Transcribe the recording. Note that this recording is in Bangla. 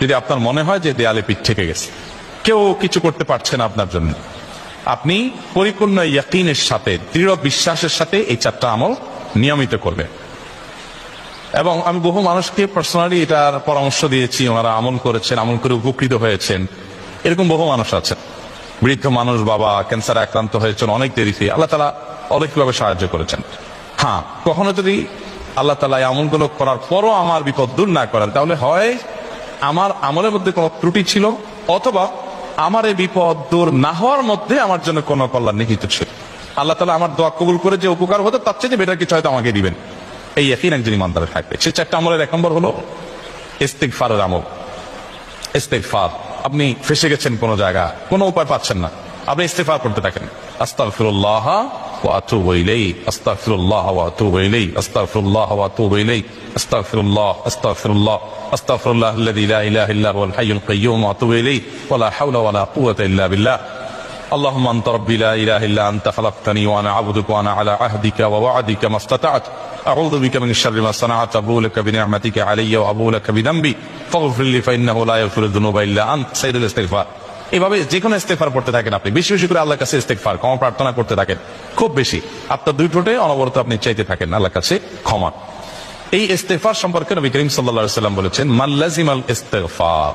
যদি আপনার মনে হয় যে দেয়ালে পিঠ থেকে গেছে, কেউ কিছু করতে পারছে না আপনার জন্য, আপনি পরিপূর্ণ ইয়াকিনের সাথে, দৃঢ় বিশ্বাসের সাথে এই 4টা আমল নিয়মিত করবেন। এবং আমি বহু মানুষকে পার্সোনালি এটার পরামর্শ দিয়েছি, ওনারা আমল করেছেন, আমল করে উপকৃত হয়েছেন। এরকম বহু মানুষ আছেন, বৃদ্ধ মানুষ, বাবা ক্যান্সার আক্রান্ত হয়েছেন অনেক দেরিতে, আল্লাহ তাআলা অনেকভাবে সাহায্য করেছেন। হ্যাঁ, কখনো যদি আল্লাহ তাআলা এই আমলগুলো করার পরও আমার বিপদ দূর না করেন, তাহলে হয় আমার আমলের মধ্যে কোনো ত্রুটি ছিল, অথবা আমার এই বিপদ দূর না হওয়ার মধ্যে আমার জন্য কোনো কল্যাণ নিহিত ছিল। আল্লাহ তাআলা আমার দোয়া কবুল করে যে উপকার হতো, তার চেয়ে বেটার কিছু হয়তো আমাকে দিবেন, এই ইয়াকিন একজন ইমানদারের থাকবে। সেই 4টা আমলের 1 নম্বর হলো ইস্তিগফারের আমল। ইস্তিগফার, আপনি ফেসে গেছেন কোনো জায়গা, কোনো উপায় পাচ্ছেন না, আপনি ইস্তিগফার করতে থাকেন, আস্তাগফিরুল্লাহ ওয়া আতুবু ইলাইহি, আস্তাগফিরুল্লাহ ওয়া আতুবু ইলাইহি, আস্তাগফিরুল্লাহ ওয়া আতুবু ইলাইহি, আস্তাগফিরুল্লাহ, আস্তাগফিরুল্লাহ, আস্তাগফিরুল্লাহ আল্লাযী লা ইলাহা ইল্লা হুয়াল হাইয়ুল কাইয়্যুম ওয়া আতুবু ইলাইহি ওয়া লা হাওলা ওয়া লা কুওয়াতা ইল্লা বিল্লাহ। اللهم انت ربي لا اله الا انت خلقتني وانا عبدك وانا على عهدك ووعدك ما استطعت اعوذ بك من شر ما صنعت ابو لك بنعمتك علي وابو لك بذنبي فاغفر لي فانه لا يغفر الذنوب الا انت سيد الاستغفار। এইভাবে যে কোনো ইস্তেগফার করতে থাকেন, আপনি বেশি বেশি করে আল্লাহর কাছে ইস্তেগফার, ক্ষমা প্রার্থনা করতে থাকেন, খুব বেশি, আপনার 2 ঠোঁটে অনবরত আপনি চাইতে থাকেন আল্লাহর কাছে ক্ষমা। এই ইস্তেগফার সম্পর্কে নবী করিম সাল্লাল্লাহু আলাইহি ওয়াসাল্লাম বলেছেন, মান লাজিমাল ইস্তিগফার